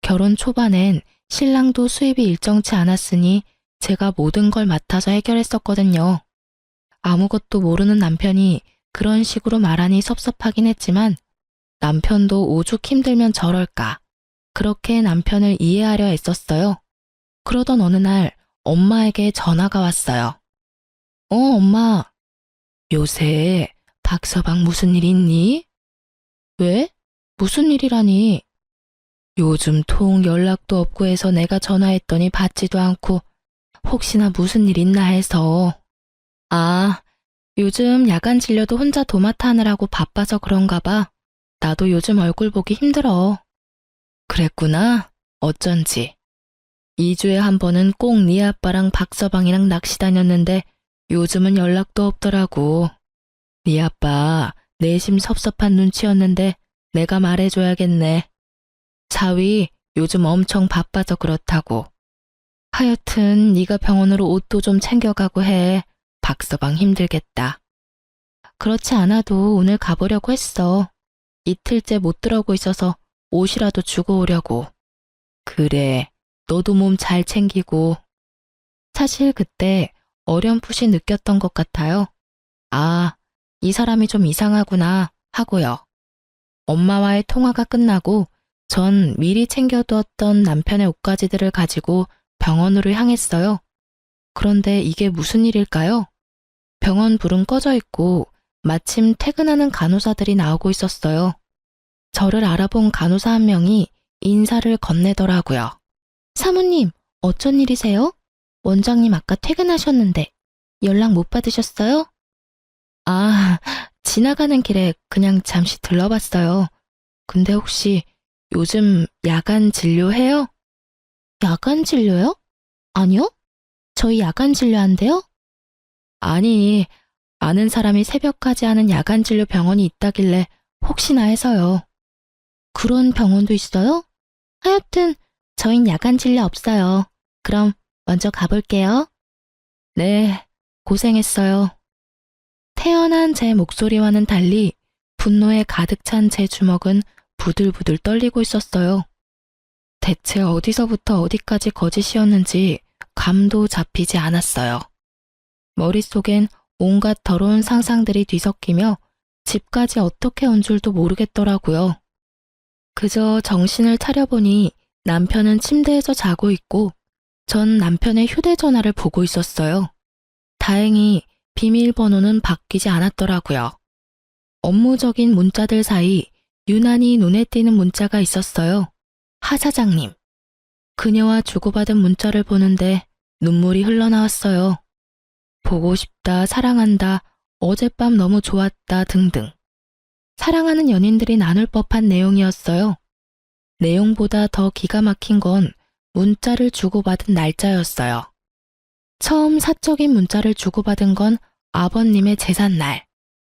결혼 초반엔 신랑도 수입이 일정치 않았으니 제가 모든 걸 맡아서 해결했었거든요. 아무것도 모르는 남편이 그런 식으로 말하니 섭섭하긴 했지만 남편도 오죽 힘들면 저럴까. 그렇게 남편을 이해하려 애썼어요. 그러던 어느 날 엄마에게 전화가 왔어요. 엄마. 요새 박서방 무슨 일 있니? 왜? 무슨 일이라니? 요즘 통 연락도 없고 해서 내가 전화했더니 받지도 않고 혹시나 무슨 일 있나 해서. 아, 요즘 야간 진료도 혼자 도맡아 하느라고 바빠서 그런가 봐. 나도 요즘 얼굴 보기 힘들어. 그랬구나. 어쩐지. 2주에 한 번은 꼭 네 아빠랑 박서방이랑 낚시 다녔는데 요즘은 연락도 없더라고. 네 아빠 내심 섭섭한 눈치였는데 내가 말해줘야겠네. 자위 요즘 엄청 바빠서 그렇다고. 하여튼 네가 병원으로 옷도 좀 챙겨가고 해. 박서방 힘들겠다. 그렇지 않아도 오늘 가보려고 했어. 이틀째 못 들어오고 있어서 옷이라도 주고 오려고. 그래, 너도 몸 잘 챙기고. 사실 그때 어렴풋이 느꼈던 것 같아요. 아, 이 사람이 좀 이상하구나 하고요. 엄마와의 통화가 끝나고 전 미리 챙겨두었던 남편의 옷가지들을 가지고 병원으로 향했어요. 그런데 이게 무슨 일일까요? 병원 불은 꺼져 있고 마침 퇴근하는 간호사들이 나오고 있었어요. 저를 알아본 간호사 한 명이 인사를 건네더라고요. 사모님, 어쩐 일이세요? 원장님 아까 퇴근하셨는데 연락 못 받으셨어요? 아, 지나가는 길에 그냥 잠시 들러봤어요. 근데 혹시 요즘 야간 진료해요? 야간 진료요? 아니요? 저희 야간 진료한대요? 아니, 아는 사람이 새벽까지 하는 야간 진료 병원이 있다길래 혹시나 해서요. 그런 병원도 있어요? 하여튼 저흰 야간 진료 없어요. 그럼 먼저 가볼게요. 네, 고생했어요. 태어난 제 목소리와는 달리 분노에 가득 찬 제 주먹은 부들부들 떨리고 있었어요. 대체 어디서부터 어디까지 거짓이었는지 감도 잡히지 않았어요. 머릿속엔 온갖 더러운 상상들이 뒤섞이며 집까지 어떻게 온 줄도 모르겠더라고요. 그저 정신을 차려보니 남편은 침대에서 자고 있고 전 남편의 휴대전화를 보고 있었어요. 다행히 비밀번호는 바뀌지 않았더라고요. 업무적인 문자들 사이 유난히 눈에 띄는 문자가 있었어요. 하 사장님. 그녀와 주고받은 문자를 보는데 눈물이 흘러나왔어요. 보고 싶다, 사랑한다, 어젯밤 너무 좋았다 등등. 사랑하는 연인들이 나눌 법한 내용이었어요. 내용보다 더 기가 막힌 건 문자를 주고받은 날짜였어요. 처음 사적인 문자를 주고받은 건 아버님의 제삿날,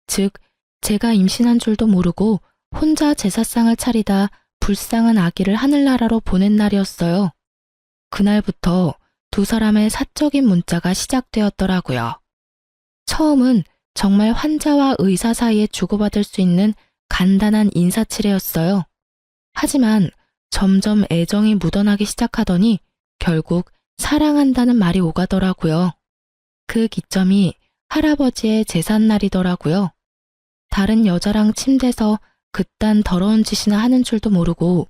즉 제가 임신한 줄도 모르고 혼자 제사상을 차리다 불쌍한 아기를 하늘나라로 보낸 날이었어요. 그날부터 두 사람의 사적인 문자가 시작되었더라고요. 처음은 정말 환자와 의사 사이에 주고받을 수 있는 간단한 인사치레였어요. 하지만 점점 애정이 묻어나기 시작하더니 결국 사랑한다는 말이 오가더라고요. 그 기점이 할아버지의 제삿날이더라고요. 다른 여자랑 침대에서 그딴 더러운 짓이나 하는 줄도 모르고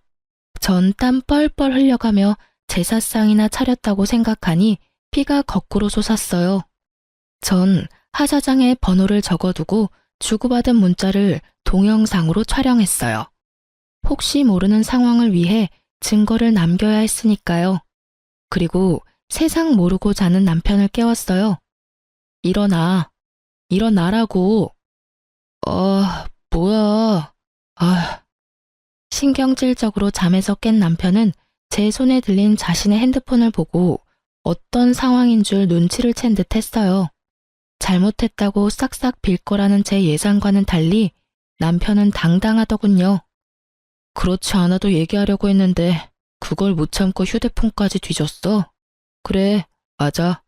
전 땀 뻘뻘 흘려가며 제사상이나 차렸다고 생각하니 피가 거꾸로 솟았어요. 전 하 사장의 번호를 적어두고 주고받은 문자를 동영상으로 촬영했어요. 혹시 모르는 상황을 위해 증거를 남겨야 했으니까요. 그리고 세상 모르고 자는 남편을 깨웠어요. 일어나. 일어나라고. 뭐야. 신경질적으로 잠에서 깬 남편은 제 손에 들린 자신의 핸드폰을 보고 어떤 상황인 줄 눈치를 챈 듯 했어요. 잘못했다고 싹싹 빌 거라는 제 예상과는 달리 남편은 당당하더군요. 그렇지 않아도 얘기하려고 했는데 그걸 못 참고 휴대폰까지 뒤졌어. 그래, 맞아.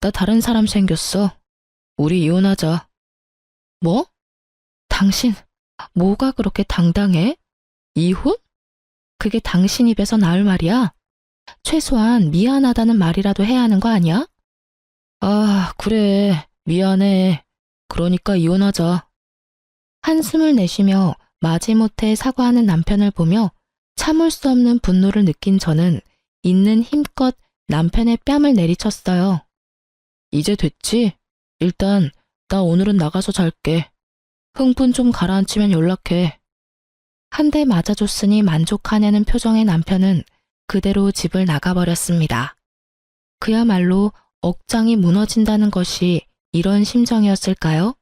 나 다른 사람 생겼어. 우리 이혼하자. 뭐? 당신, 뭐가 그렇게 당당해? 이혼? 그게 당신 입에서 나올 말이야? 최소한 미안하다는 말이라도 해야 하는 거 아니야? 그래. 미안해. 그러니까 이혼하자. 한숨을 내쉬며 마지못해 사과하는 남편을 보며 참을 수 없는 분노를 느낀 저는 있는 힘껏 남편의 뺨을 내리쳤어요. 이제 됐지? 일단 나 오늘은 나가서 잘게. 흥분 좀 가라앉히면 연락해. 한 대 맞아줬으니 만족하냐는 표정의 남편은 그대로 집을 나가버렸습니다. 그야말로 억장이 무너진다는 것이 이런 심정이었을까요?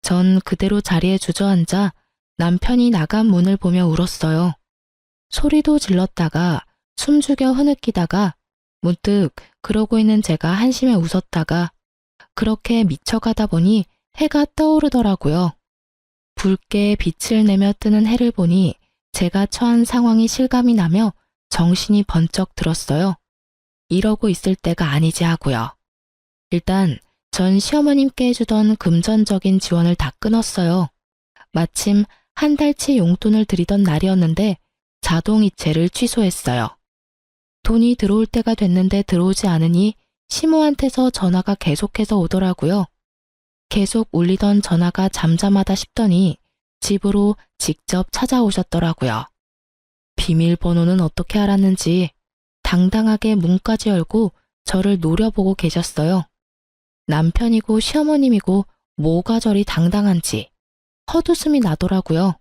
전 그대로 자리에 주저앉아 남편이 나간 문을 보며 울었어요. 소리도 질렀다가 숨죽여 흐느끼다가 문득 그러고 있는 제가 한심해 웃었다가 그렇게 미쳐가다 보니 해가 떠오르더라고요. 붉게 빛을 내며 뜨는 해를 보니 제가 처한 상황이 실감이 나며 정신이 번쩍 들었어요. 이러고 있을 때가 아니지 하고요. 일단 전 시어머님께 해주던 금전적인 지원을 다 끊었어요. 마침 한 달치 용돈을 드리던 날이었는데 자동이체를 취소했어요. 돈이 들어올 때가 됐는데 들어오지 않으니 시모한테서 전화가 계속해서 오더라고요. 계속 울리던 전화가 잠잠하다 싶더니 집으로 직접 찾아오셨더라고요. 비밀번호는 어떻게 알았는지 당당하게 문까지 열고 저를 노려보고 계셨어요. 남편이고 시어머님이고 뭐가 저리 당당한지 헛웃음이 나더라고요.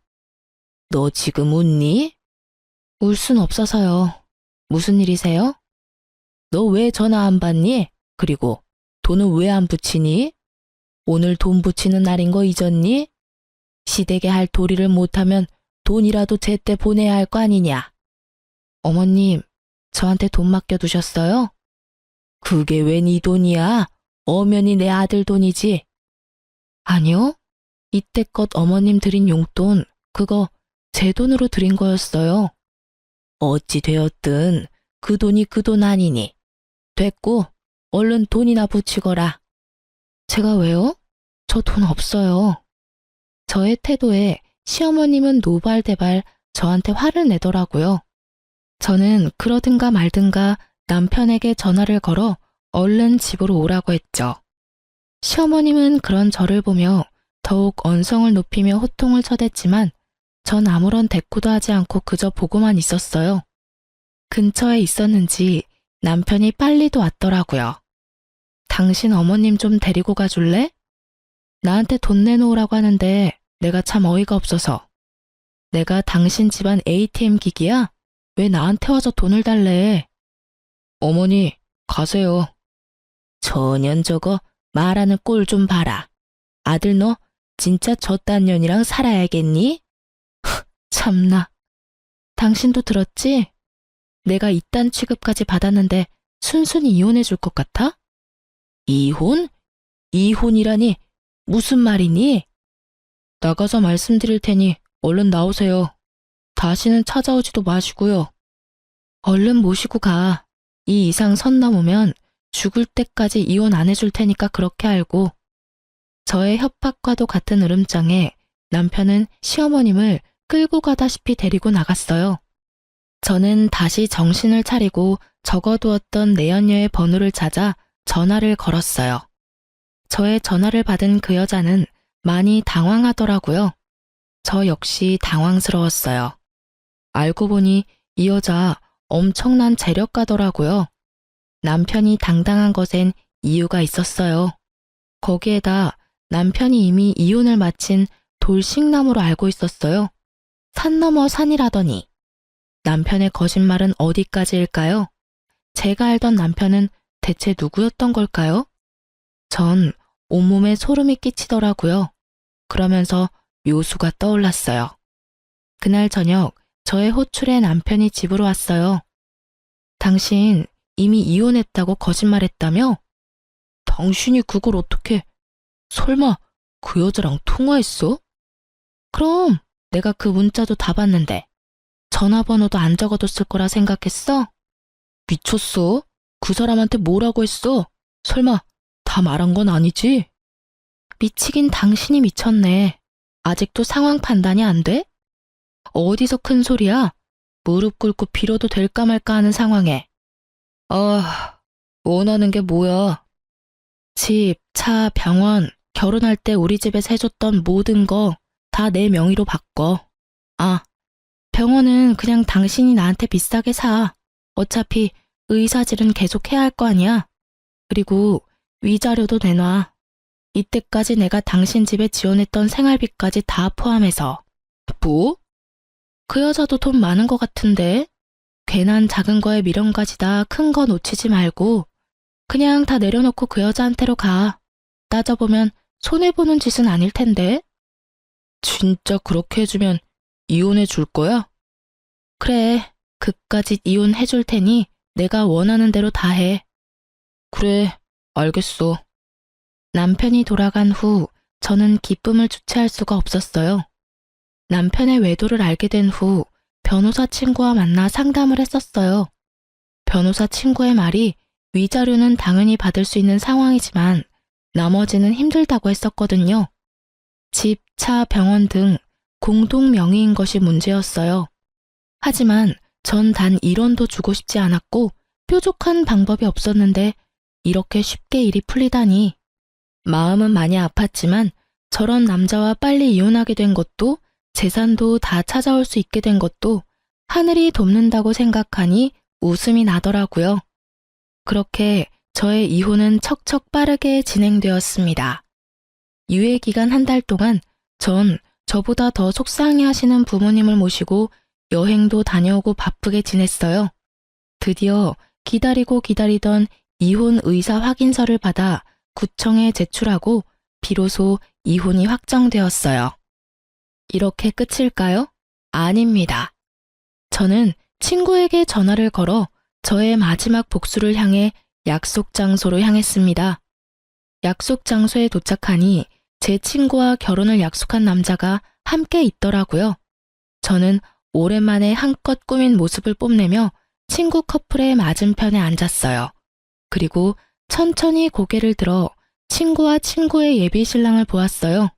너 지금 웃니? 울 순 없어서요. 무슨 일이세요? 너 왜 전화 안 받니? 그리고 돈은 왜 안 붙이니? 오늘 돈 붙이는 날인 거 잊었니? 시댁에 할 도리를 못하면 돈이라도 제때 보내야 할 거 아니냐? 어머님, 저한테 돈 맡겨두셨어요? 그게 왜 네 돈이야? 엄연히 내 아들 돈이지. 아니요. 이때껏 어머님 드린 용돈, 그거 제 돈으로 드린 거였어요. 어찌 되었든 그 돈이 그 돈 아니니. 됐고, 얼른 돈이나 붙이거라. 제가 왜요? 저 돈 없어요. 저의 태도에 시어머님은 노발대발 저한테 화를 내더라고요. 저는 그러든가 말든가 남편에게 전화를 걸어 얼른 집으로 오라고 했죠. 시어머님은 그런 저를 보며 더욱 언성을 높이며 호통을 쳐댔지만 전 아무런 대꾸도 하지 않고 그저 보고만 있었어요. 근처에 있었는지 남편이 빨리도 왔더라고요. 당신 어머님 좀 데리고 가줄래? 나한테 돈 내놓으라고 하는데 내가 참 어이가 없어서. 내가 당신 집안 ATM 기기야? 왜 나한테 와서 돈을 달래? 어머니, 가세요. 저년 저거 말하는 꼴 좀 봐라. 아들 너 진짜 저딴 년이랑 살아야겠니? 참나. 당신도 들었지? 내가 이딴 취급까지 받았는데 순순히 이혼해 줄 것 같아? 이혼? 이혼이라니 무슨 말이니? 나가서 말씀드릴 테니 얼른 나오세요. 다시는 찾아오지도 마시고요. 얼른 모시고 가. 이 이상 선 넘으면 죽을 때까지 이혼 안 해줄 테니까 그렇게 알고. 저의 협박과도 같은 으름장에 남편은 시어머님을 끌고 가다시피 데리고 나갔어요. 저는 다시 정신을 차리고 적어두었던 내연녀의 번호를 찾아 전화를 걸었어요. 저의 전화를 받은 그 여자는 많이 당황하더라고요. 저 역시 당황스러웠어요. 알고 보니 이 여자 엄청난 재력가더라고요. 남편이 당당한 것엔 이유가 있었어요. 거기에다 남편이 이미 이혼을 마친 돌싱남으로 알고 있었어요. 산 넘어 산이라더니. 남편의 거짓말은 어디까지일까요? 제가 알던 남편은 대체 누구였던 걸까요? 전 온몸에 소름이 끼치더라고요. 그러면서 묘수가 떠올랐어요. 그날 저녁 저의 호출에 남편이 집으로 왔어요. 당신 이미 이혼했다고 거짓말했다며? 당신이 그걸 어떻게... 설마 그 여자랑 통화했어? 그럼 내가 그 문자도 다 봤는데 전화번호도 안 적어뒀을 거라 생각했어? 미쳤어? 그 사람한테 뭐라고 했어? 설마 다 말한 건 아니지? 미치긴 당신이 미쳤네. 아직도 상황 판단이 안 돼? 어디서 큰 소리야? 무릎 꿇고 빌어도 될까 말까 하는 상황에. 원하는 게 뭐야? 집, 차, 병원, 결혼할 때 우리 집에서 해줬던 모든 거 다 내 명의로 바꿔. 병원은 그냥 당신이 나한테 비싸게 사. 어차피 의사질은 계속 해야 할 거 아니야. 그리고 위자료도 내놔. 이때까지 내가 당신 집에 지원했던 생활비까지 다 포함해서. 뭐? 그 여자도 돈 많은 것 같은데? 괜한 작은 거에 미련 가지다 큰 거 놓치지 말고 그냥 다 내려놓고 그 여자한테로 가. 따져보면 손해보는 짓은 아닐 텐데. 진짜 그렇게 해주면 이혼해 줄 거야? 그래, 그까짓 이혼해 줄 테니 내가 원하는 대로 다 해. 그래, 알겠어. 남편이 돌아간 후 저는 기쁨을 주체할 수가 없었어요. 남편의 외도를 알게 된 후 변호사 친구와 만나 상담을 했었어요. 변호사 친구의 말이 위자료는 당연히 받을 수 있는 상황이지만 나머지는 힘들다고 했었거든요. 집, 차, 병원 등 공동 명의인 것이 문제였어요. 하지만 전 단 1원도 주고 싶지 않았고 뾰족한 방법이 없었는데 이렇게 쉽게 일이 풀리다니. 마음은 많이 아팠지만 저런 남자와 빨리 이혼하게 된 것도 재산도 다 찾아올 수 있게 된 것도 하늘이 돕는다고 생각하니 웃음이 나더라고요. 그렇게 저의 이혼은 척척 빠르게 진행되었습니다. 유예 기간 한 달 동안 전 저보다 더 속상해 하시는 부모님을 모시고 여행도 다녀오고 바쁘게 지냈어요. 드디어 기다리고 기다리던 이혼 의사 확인서를 받아 구청에 제출하고 비로소 이혼이 확정되었어요. 이렇게 끝일까요? 아닙니다. 저는 친구에게 전화를 걸어 저의 마지막 복수를 향해 약속 장소로 향했습니다. 약속 장소에 도착하니 제 친구와 결혼을 약속한 남자가 함께 있더라고요. 저는 오랜만에 한껏 꾸민 모습을 뽐내며 친구 커플의 맞은편에 앉았어요. 그리고 천천히 고개를 들어 친구와 친구의 예비 신랑을 보았어요.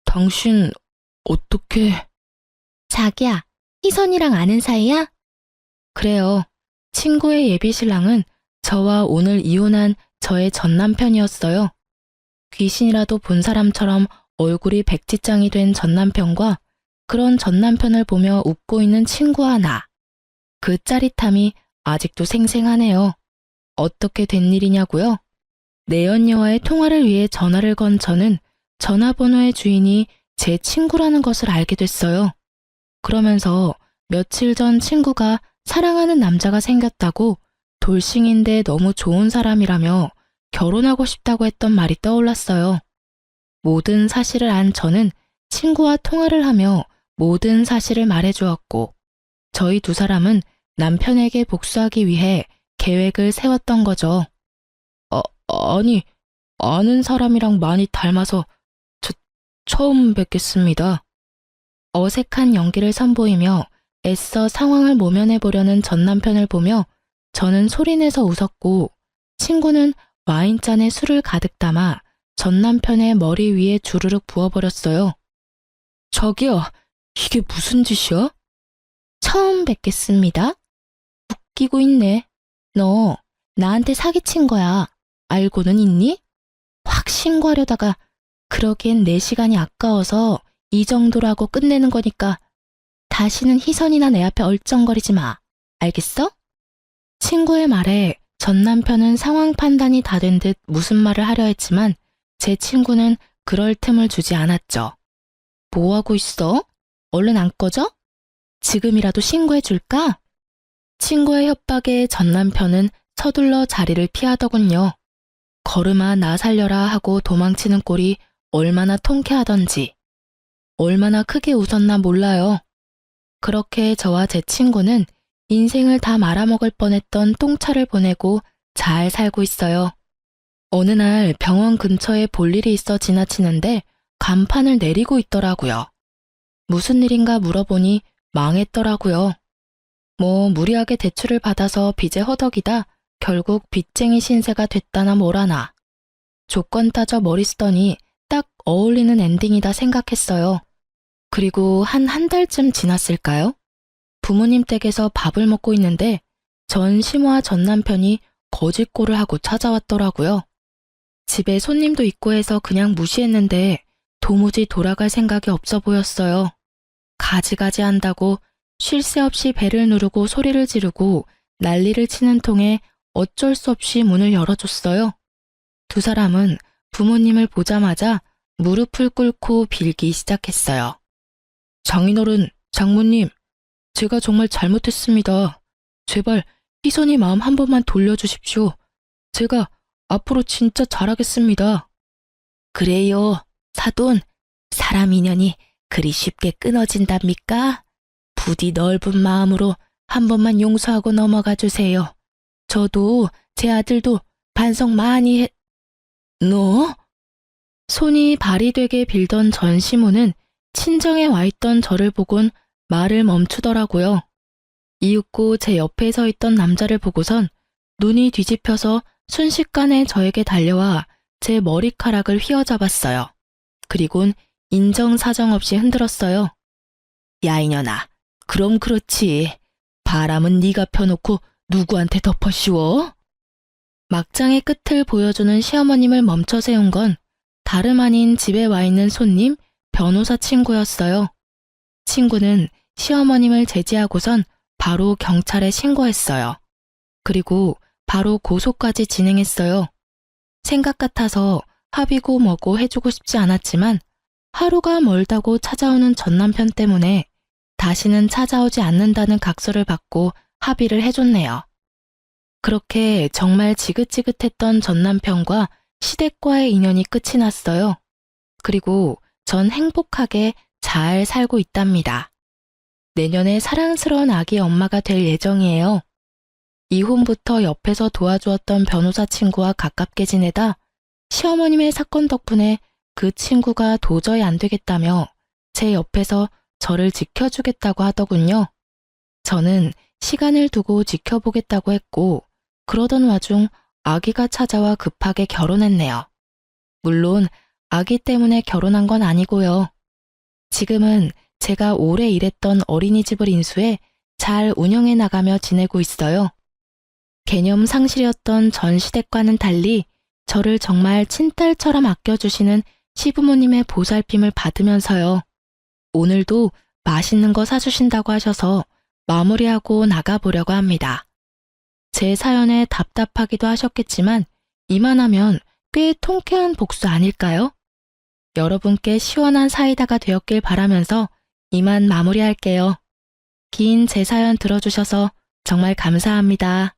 당신 어떻게... 자기야, 희선이랑 아는 사이야? 그래요. 친구의 예비 신랑은 저와 오늘 이혼한 저의 전 남편이었어요. 귀신이라도 본 사람처럼 얼굴이 백지장이 된 전 남편과 그런 전 남편을 보며 웃고 있는 친구와 나. 그 짜릿함이 아직도 생생하네요. 어떻게 된 일이냐고요? 내연녀와의 통화를 위해 전화를 건 저는 전화번호의 주인이 제 친구라는 것을 알게 됐어요. 그러면서 며칠 전 친구가 사랑하는 남자가 생겼다고 돌싱인데 너무 좋은 사람이라며 결혼하고 싶다고 했던 말이 떠올랐어요. 모든 사실을 안 저는 친구와 통화를 하며 모든 사실을 말해주었고 저희 두 사람은 남편에게 복수하기 위해 계획을 세웠던 거죠. 아니, 아는 사람이랑 많이 닮아서 처음 뵙겠습니다. 어색한 연기를 선보이며 애써 상황을 모면해보려는 전 남편을 보며 저는 소리내서 웃었고 친구는 와인잔에 술을 가득 담아 전 남편의 머리 위에 주르륵 부어버렸어요. 자기야, 이게 무슨 짓이야? 처음 뵙겠습니다. 웃기고 있네. 너 나한테 사기친 거야. 알고는 있니? 확 신고하려다가 그러기엔 내 시간이 아까워서 이 정도라고 끝내는 거니까 다시는 희선이나 내 앞에 얼쩡거리지 마. 알겠어? 친구의 말에 전 남편은 상황 판단이 다 된 듯 무슨 말을 하려 했지만 제 친구는 그럴 틈을 주지 않았죠. 뭐 하고 있어? 얼른 안 꺼져? 지금이라도 신고해 줄까? 친구의 협박에 전 남편은 서둘러 자리를 피하더군요. 걸음아 나 살려라 하고 도망치는 꼴이 얼마나 통쾌하던지 얼마나 크게 웃었나 몰라요. 그렇게 저와 제 친구는 인생을 다 말아먹을 뻔했던 똥차를 보내고 잘 살고 있어요. 어느 날 병원 근처에 볼 일이 있어 지나치는데 간판을 내리고 있더라고요. 무슨 일인가 물어보니 망했더라고요. 뭐 무리하게 대출을 받아서 빚에 허덕이다 결국 빚쟁이 신세가 됐다나 뭐라나. 조건 따져 머리 쓰더니 딱 어울리는 엔딩이다 생각했어요. 그리고 한 달쯤 지났을까요? 부모님 댁에서 밥을 먹고 있는데 전 시모와 전 남편이 거짓골을 하고 찾아왔더라고요. 집에 손님도 있고 해서 그냥 무시했는데 도무지 돌아갈 생각이 없어 보였어요. 가지가지 한다고 쉴 새 없이 배를 누르고 소리를 지르고 난리를 치는 통에 어쩔 수 없이 문을 열어줬어요. 두 사람은 부모님을 보자마자 무릎을 꿇고 빌기 시작했어요. 장인어른, 장모님, 제가 정말 잘못했습니다. 제발 희선이 마음 한 번만 돌려주십시오. 제가 앞으로 진짜 잘하겠습니다. 그래요, 사돈. 사람 인연이 그리 쉽게 끊어진답니까? 부디 넓은 마음으로 한 번만 용서하고 넘어가 주세요. 저도 제 아들도 반성 많이 해... 너? 손이 발이 되게 빌던 전 시모는 친정에 와 있던 저를 보곤 말을 멈추더라고요. 이윽고 제 옆에 서 있던 남자를 보고선 눈이 뒤집혀서 순식간에 저에게 달려와 제 머리카락을 휘어잡았어요. 그리곤 인정사정 없이 흔들었어요. 야 이년아, 그럼 그렇지. 바람은 네가 펴놓고 누구한테 덮어씌워? 막장의 끝을 보여주는 시어머님을 멈춰 세운 건 다름 아닌 집에 와 있는 손님, 변호사 친구였어요. 친구는 시어머님을 제지하고선 바로 경찰에 신고했어요. 그리고 바로 고소까지 진행했어요. 생각 같아서 합의고 뭐고 해주고 싶지 않았지만 하루가 멀다고 찾아오는 전 남편 때문에 다시는 찾아오지 않는다는 각서를 받고 합의를 해줬네요. 그렇게 정말 지긋지긋했던 전 남편과 시댁과의 인연이 끝이 났어요. 그리고 전 행복하게 잘 살고 있답니다. 내년에 사랑스러운 아기 엄마가 될 예정이에요. 이혼부터 옆에서 도와주었던 변호사 친구와 가깝게 지내다 시어머님의 사건 덕분에 그 친구가 도저히 안 되겠다며 제 옆에서 저를 지켜주겠다고 하더군요. 저는 시간을 두고 지켜보겠다고 했고, 그러던 와중 아기가 찾아와 급하게 결혼했네요. 물론 아기 때문에 결혼한 건 아니고요. 지금은 제가 오래 일했던 어린이집을 인수해 잘 운영해 나가며 지내고 있어요. 개념 상실이었던 전 시댁과는 달리 저를 정말 친딸처럼 아껴주시는 시부모님의 보살핌을 받으면서요. 오늘도 맛있는 거 사주신다고 하셔서 마무리하고 나가보려고 합니다. 제 사연에 답답하기도 하셨겠지만 이만하면 꽤 통쾌한 복수 아닐까요? 여러분께 시원한 사이다가 되었길 바라면서 이만 마무리할게요. 긴 제 사연 들어주셔서 정말 감사합니다.